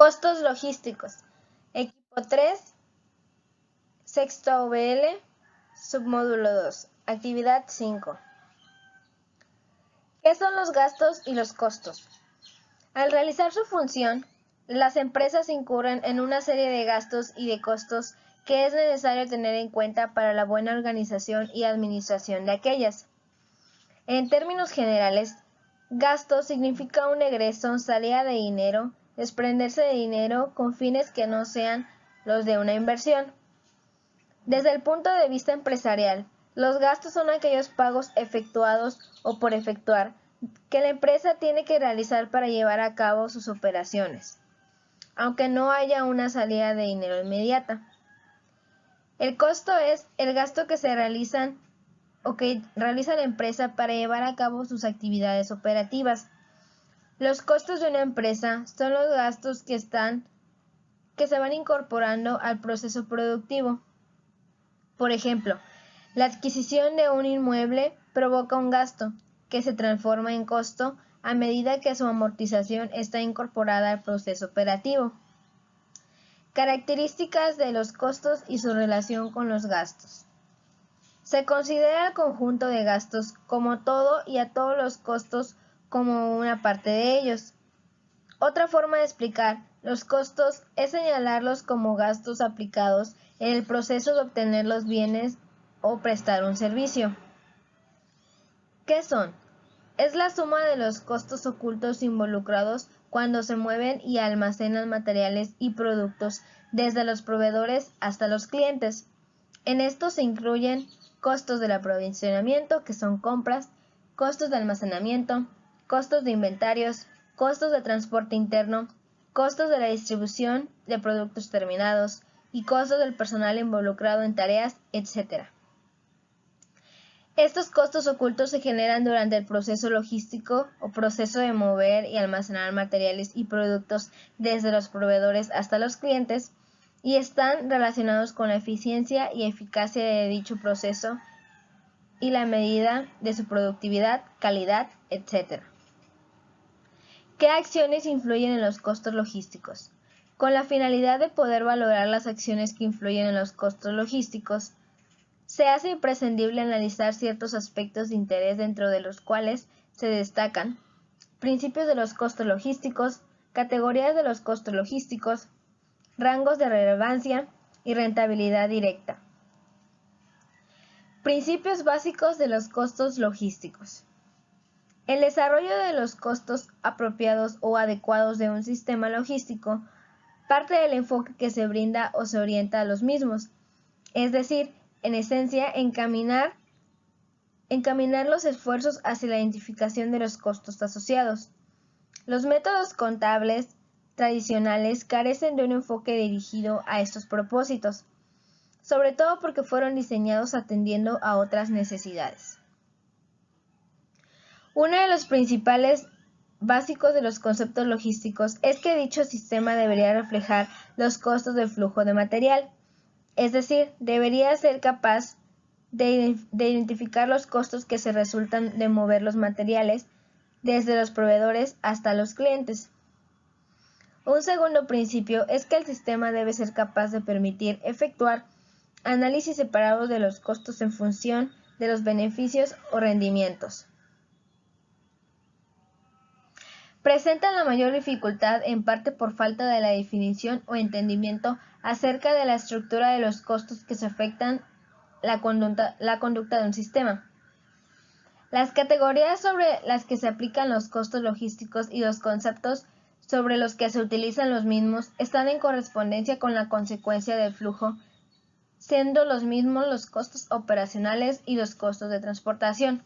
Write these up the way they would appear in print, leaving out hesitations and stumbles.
Costos logísticos. Equipo 3, sexto OBL, submódulo 2. Actividad 5. ¿Qué son los gastos y los costos? Al realizar su función, las empresas incurren en una serie de gastos y de costos que es necesario tener en cuenta para la buena organización y administración de aquellas. En términos generales, gasto significa un egreso, salida de dinero, desprenderse de dinero con fines que no sean los de una inversión. Desde el punto de vista empresarial, los gastos son aquellos pagos efectuados o por efectuar que la empresa tiene que realizar para llevar a cabo sus operaciones, aunque no haya una salida de dinero inmediata. El costo es el gasto que se realiza la empresa para llevar a cabo sus actividades operativas. Los costos de una empresa son los gastos que se van incorporando al proceso productivo. Por ejemplo, la adquisición de un inmueble provoca un gasto, que se transforma en costo a medida que su amortización está incorporada al proceso operativo. Características de los costos y su relación con los gastos. Se considera el conjunto de gastos como todo y a todos los costos como una parte de ellos. Otra forma de explicar los costos es señalarlos como gastos aplicados en el proceso de obtener los bienes o prestar un servicio. ¿Qué son? Es la suma de los costos ocultos involucrados cuando se mueven y almacenan materiales y productos desde los proveedores hasta los clientes. En esto se incluyen costos del aprovisionamiento, que son compras, costos de almacenamiento, costos de inventarios, costos de transporte interno, costos de la distribución de productos terminados y costos del personal involucrado en tareas, etc. Estos costos ocultos se generan durante el proceso logístico o proceso de mover y almacenar materiales y productos desde los proveedores hasta los clientes y están relacionados con la eficiencia y eficacia de dicho proceso y la medida de su productividad, calidad, etc. ¿Qué acciones influyen en los costos logísticos? Con la finalidad de poder valorar las acciones que influyen en los costos logísticos, se hace imprescindible analizar ciertos aspectos de interés dentro de los cuales se destacan principios de los costos logísticos, categorías de los costos logísticos, rangos de relevancia y rentabilidad directa. Principios básicos de los costos logísticos. El desarrollo de los costos apropiados o adecuados de un sistema logístico parte del enfoque que se brinda o se orienta a los mismos, es decir, en esencia, encaminar los esfuerzos hacia la identificación de los costos asociados. Los métodos contables tradicionales carecen de un enfoque dirigido a estos propósitos, sobre todo porque fueron diseñados atendiendo a otras necesidades. Uno de los principales básicos de los conceptos logísticos es que dicho sistema debería reflejar los costos del flujo de material, es decir, debería ser capaz de identificar los costos que se resultan de mover los materiales desde los proveedores hasta los clientes. Un segundo principio es que el sistema debe ser capaz de permitir efectuar análisis separados de los costos en función de los beneficios o rendimientos. Presentan la mayor dificultad en parte por falta de la definición o entendimiento acerca de la estructura de los costos que se afectan la conducta de un sistema. Las categorías sobre las que se aplican los costos logísticos y los conceptos sobre los que se utilizan los mismos están en correspondencia con la consecuencia del flujo, siendo los mismos los costos operacionales y los costos de transportación.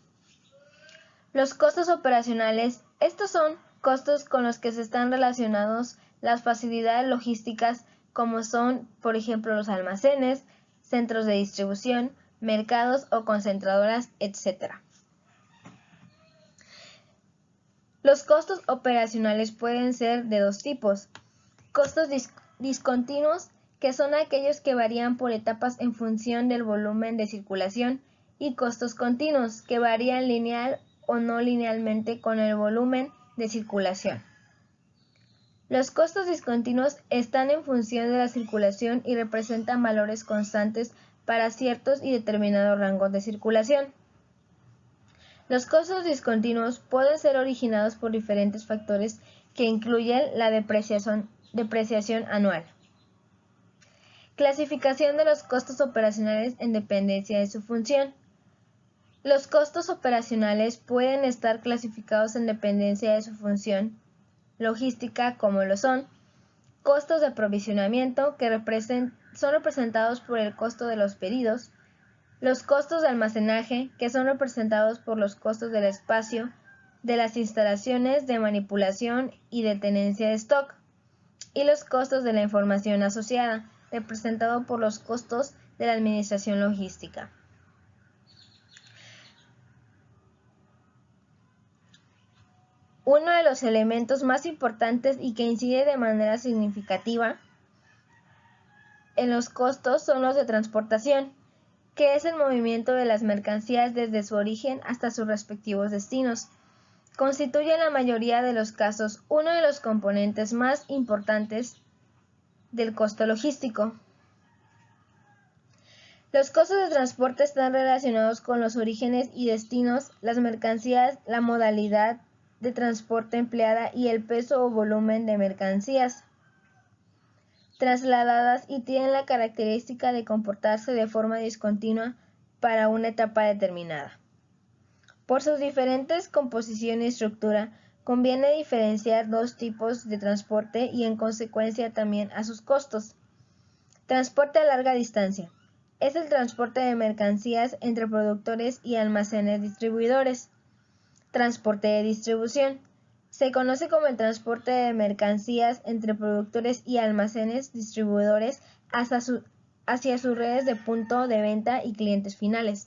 Los costos operacionales, estos son costos con los que se están relacionados las facilidades logísticas como son, por ejemplo, los almacenes, centros de distribución, mercados o concentradoras, etc. Los costos operacionales pueden ser de dos tipos: costos discontinuos, que son aquellos que varían por etapas en función del volumen de circulación, y costos continuos, que varían lineal o no linealmente con el volumen de circulación. Los costos discontinuos están en función de la circulación y representan valores constantes para ciertos y determinados rangos de circulación. Los costos discontinuos pueden ser originados por diferentes factores que incluyen la depreciación anual. Clasificación de los costos operacionales en dependencia de su función. Los costos operacionales pueden estar clasificados en dependencia de su función logística, como lo son costos de aprovisionamiento, que son representados por el costo de los pedidos, los costos de almacenaje, que son representados por los costos del espacio, de las instalaciones de manipulación y de tenencia de stock, y los costos de la información asociada, representado por los costos de la administración logística. Uno de los elementos más importantes y que incide de manera significativa en los costos son los de transportación, que es el movimiento de las mercancías desde su origen hasta sus respectivos destinos. Constituye en la mayoría de los casos uno de los componentes más importantes del costo logístico. Los costos de transporte están relacionados con los orígenes y destinos, las mercancías, la modalidad de transporte empleada y el peso o volumen de mercancías trasladadas, y tienen la característica de comportarse de forma discontinua para una etapa determinada. Por sus diferentes composición y estructura, conviene diferenciar dos tipos de transporte y en consecuencia también a sus costos. Transporte a larga distancia. Es el transporte de mercancías entre productores y almacenes distribuidores. Transporte de distribución. Se conoce como el transporte de mercancías entre productores y almacenes distribuidores hacia sus redes de punto de venta y clientes finales.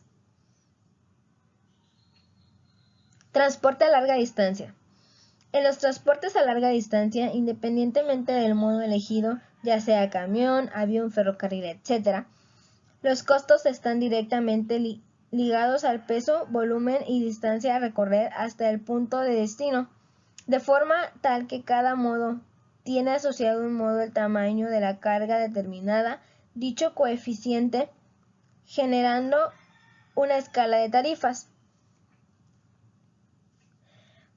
Transporte a larga distancia. En los transportes a larga distancia, independientemente del modo elegido, ya sea camión, avión, ferrocarril, etc., los costos están directamente ligados al peso, volumen y distancia a recorrer hasta el punto de destino, de forma tal que cada modo tiene asociado un modo el tamaño de la carga determinada, dicho coeficiente, generando una escala de tarifas.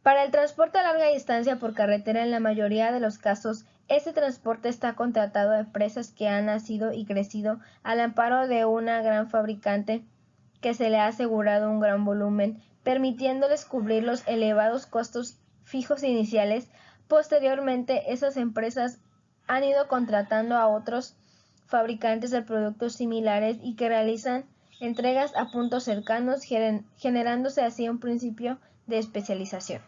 Para el transporte a larga distancia por carretera, en la mayoría de los casos, este transporte está contratado a empresas que han nacido y crecido al amparo de una gran fabricante que se le ha asegurado un gran volumen, permitiéndoles cubrir los elevados costos fijos iniciales. Posteriormente, esas empresas han ido contratando a otros fabricantes de productos similares y que realizan entregas a puntos cercanos, generándose así un principio de especialización.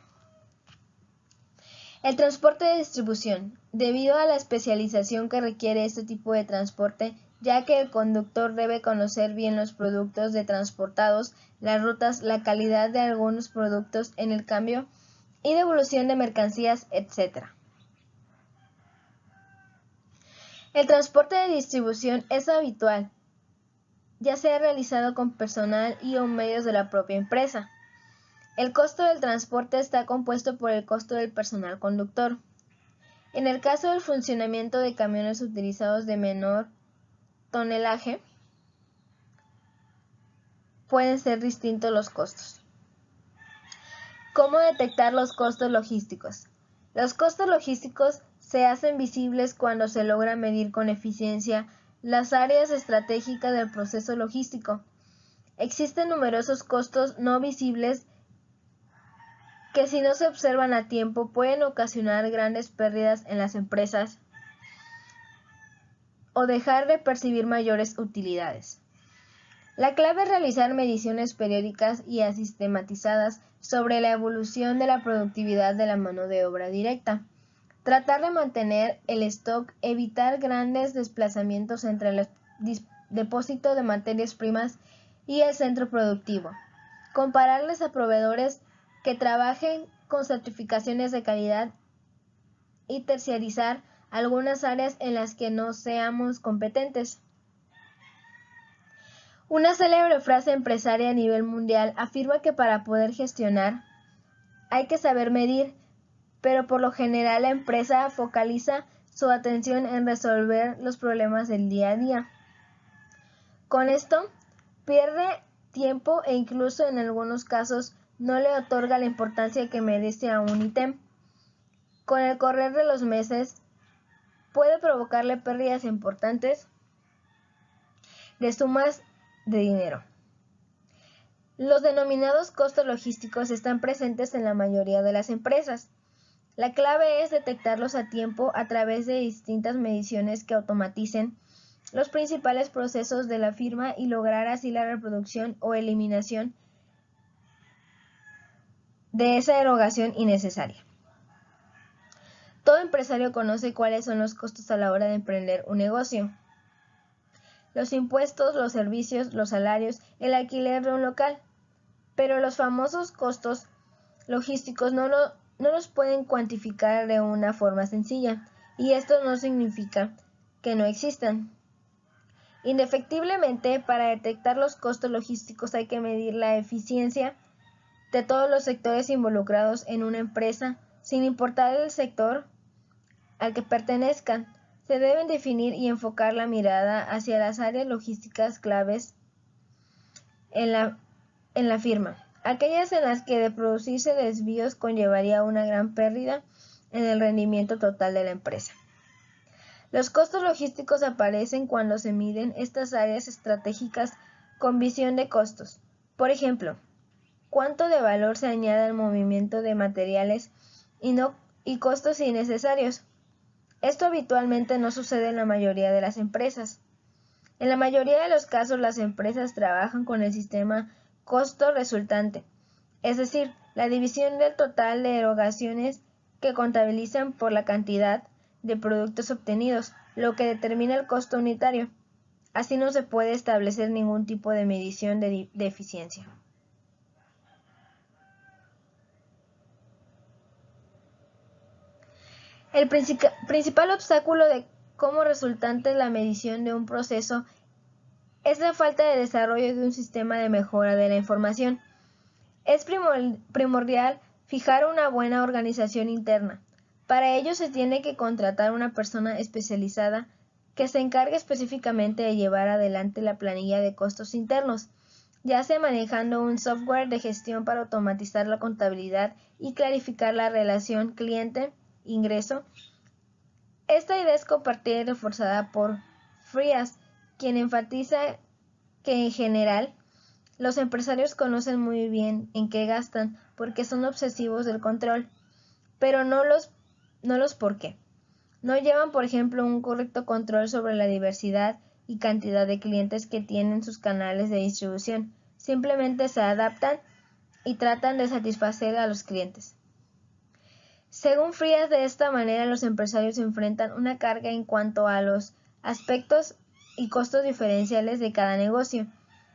El transporte de distribución. Debido a la especialización que requiere este tipo de transporte, ya que el conductor debe conocer bien los productos transportados, las rutas, la calidad de algunos productos en el cambio y devolución de mercancías, etc. El transporte de distribución es habitual, ya sea realizado con personal y o medios de la propia empresa. El costo del transporte está compuesto por el costo del personal conductor. En el caso del funcionamiento de camiones utilizados de menor tonelaje, pueden ser distintos los costos. ¿Cómo detectar los costos logísticos? Los costos logísticos se hacen visibles cuando se logra medir con eficiencia las áreas estratégicas del proceso logístico. Existen numerosos costos no visibles que, si no se observan a tiempo, pueden ocasionar grandes pérdidas en las empresas o dejar de percibir mayores utilidades. La clave es realizar mediciones periódicas y sistematizadas sobre la evolución de la productividad de la mano de obra directa. Tratar de mantener el stock, evitar grandes desplazamientos entre el depósito de materias primas y el centro productivo. Compararles a proveedores que trabajen con certificaciones de calidad y terciarizar algunas áreas en las que no seamos competentes. Una célebre frase empresaria a nivel mundial afirma que para poder gestionar hay que saber medir, pero por lo general la empresa focaliza su atención en resolver los problemas del día a día. Con esto, pierde tiempo e incluso en algunos casos no le otorga la importancia que merece a un ítem. Con el correr de los meses, puede provocarle pérdidas importantes de sumas de dinero. Los denominados costos logísticos están presentes en la mayoría de las empresas. La clave es detectarlos a tiempo a través de distintas mediciones que automaticen los principales procesos de la firma y lograr así la reproducción o eliminación de esa erogación innecesaria. Todo empresario conoce cuáles son los costos a la hora de emprender un negocio. Los impuestos, los servicios, los salarios, el alquiler de un local. Pero los famosos costos logísticos no los pueden cuantificar de una forma sencilla, y esto no significa que no existan. Indefectiblemente, para detectar los costos logísticos hay que medir la eficiencia de todos los sectores involucrados en una empresa, sin importar el sector al que pertenezcan. Se deben definir y enfocar la mirada hacia las áreas logísticas claves en la firma, aquellas en las que de producirse desvíos conllevaría una gran pérdida en el rendimiento total de la empresa. Los costos logísticos aparecen cuando se miden estas áreas estratégicas con visión de costos. Por ejemplo, cuánto de valor se añade al movimiento de materiales y costos innecesarios. Esto habitualmente no sucede en la mayoría de las empresas. En la mayoría de los casos, las empresas trabajan con el sistema costo resultante, es decir, la división del total de erogaciones que contabilizan por la cantidad de productos obtenidos, lo que determina el costo unitario. Así no se puede establecer ningún tipo de medición de eficiencia. El principal obstáculo de como resultante de la medición de un proceso es la falta de desarrollo de un sistema de mejora de la información. Es primordial fijar una buena organización interna. Para ello se tiene que contratar una persona especializada que se encargue específicamente de llevar adelante la planilla de costos internos, ya sea manejando un software de gestión para automatizar la contabilidad y clarificar la relación cliente-ingreso. Esta idea es compartida y reforzada por Frias, quien enfatiza que en general los empresarios conocen muy bien en qué gastan porque son obsesivos del control, pero no los por qué. No llevan, por ejemplo, un correcto control sobre la diversidad y cantidad de clientes que tienen sus canales de distribución. Simplemente se adaptan y tratan de satisfacer a los clientes. Según Frias, de esta manera los empresarios enfrentan una carga en cuanto a los aspectos y costos diferenciales de cada negocio,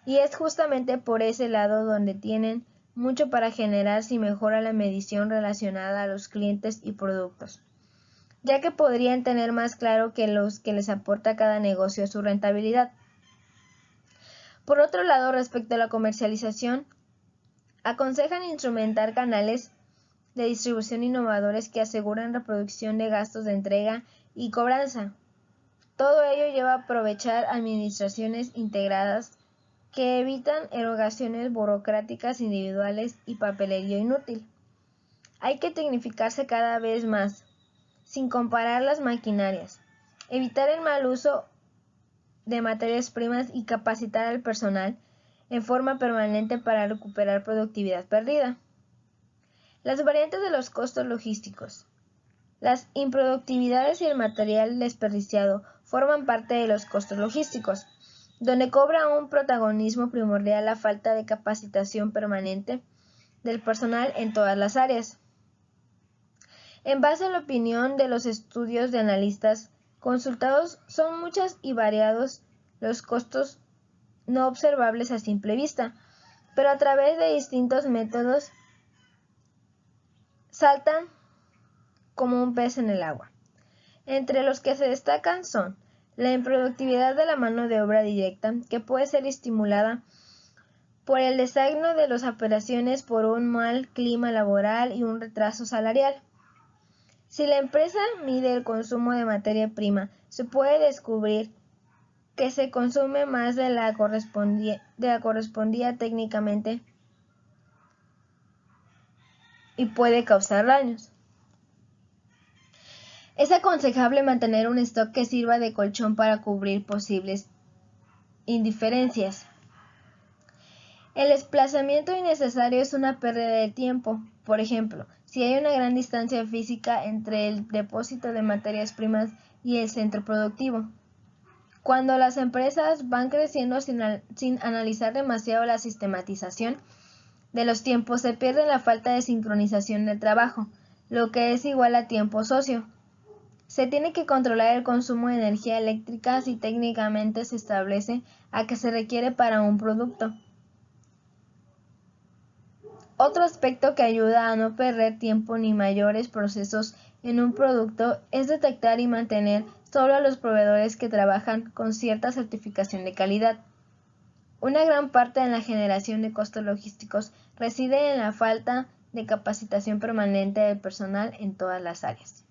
y es justamente por ese lado donde tienen mucho para generar si mejora la medición relacionada a los clientes y productos, ya que podrían tener más claro que los que les aporta cada negocio su rentabilidad. Por otro lado, respecto a la comercialización, aconsejan instrumentar canales de distribución innovadores que aseguran reproducción de gastos de entrega y cobranza. Todo ello lleva a aprovechar administraciones integradas que evitan erogaciones burocráticas individuales y papelería inútil. Hay que tecnificarse cada vez más, sin comparar las maquinarias, evitar el mal uso de materias primas y capacitar al personal en forma permanente para recuperar productividad perdida. Las variantes de los costos logísticos. Las improductividades y el material desperdiciado forman parte de los costos logísticos, donde cobra un protagonismo primordial la falta de capacitación permanente del personal en todas las áreas. En base a la opinión de los estudios de analistas consultados, son muchos y variados los costos no observables a simple vista, pero a través de distintos métodos saltan como un pez en el agua. Entre los que se destacan son la improductividad de la mano de obra directa, que puede ser estimulada por el desagno de las operaciones, por un mal clima laboral y un retraso salarial. Si la empresa mide el consumo de materia prima, se puede descubrir que se consume más de la correspondía técnicamente y puede causar daños. Es aconsejable mantener un stock que sirva de colchón para cubrir posibles indiferencias. El desplazamiento innecesario es una pérdida de tiempo. Por ejemplo, si hay una gran distancia física entre el depósito de materias primas y el centro productivo. Cuando las empresas van creciendo sin analizar demasiado la sistematización de los tiempos, se pierde la falta de sincronización del trabajo, lo que es igual a tiempo socio. Se tiene que controlar el consumo de energía eléctrica si técnicamente se establece a qué se requiere para un producto. Otro aspecto que ayuda a no perder tiempo ni mayores procesos en un producto es detectar y mantener solo a los proveedores que trabajan con cierta certificación de calidad. Una gran parte de la generación de costos logísticos reside en la falta de capacitación permanente del personal en todas las áreas.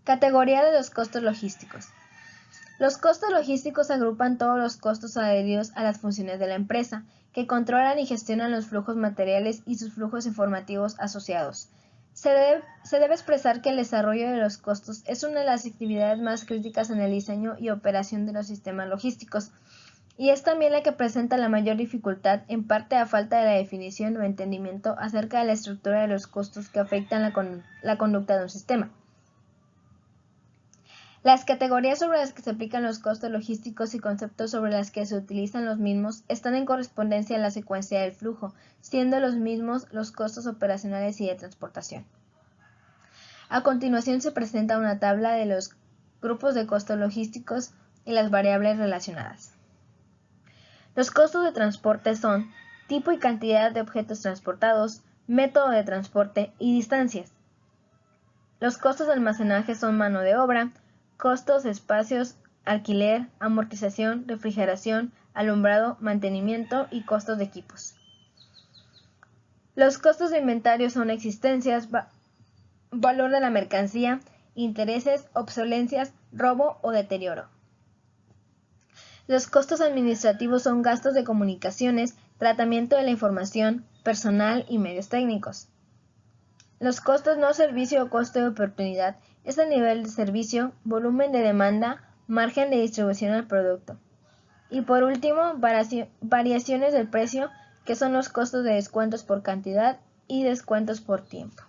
Categoría de los costos logísticos. Los costos logísticos agrupan todos los costos adheridos a las funciones de la empresa, que controlan y gestionan los flujos materiales y sus flujos informativos asociados. Se debe expresar que el desarrollo de los costos es una de las actividades más críticas en el diseño y operación de los sistemas logísticos, y es también la que presenta la mayor dificultad, en parte a falta de la definición o entendimiento acerca de la estructura de los costos que afectan la conducta de un sistema. Las categorías sobre las que se aplican los costos logísticos y conceptos sobre las que se utilizan los mismos están en correspondencia a la secuencia del flujo, siendo los mismos los costos operacionales y de transportación. A continuación se presenta una tabla de los grupos de costos logísticos y las variables relacionadas. Los costos de transporte son tipo y cantidad de objetos transportados, método de transporte y distancias. Los costos de almacenaje son mano de obra, costos, espacios, alquiler, amortización, refrigeración, alumbrado, mantenimiento y costos de equipos. Los costos de inventario son existencias, valor de la mercancía, intereses, obsolencias, robo o deterioro. Los costos administrativos son gastos de comunicaciones, tratamiento de la información, personal y medios técnicos. Los costos no servicio o costo de oportunidad es el nivel de servicio, volumen de demanda, margen de distribución al producto. Y por último, variaciones del precio, que son los costos de descuentos por cantidad y descuentos por tiempo.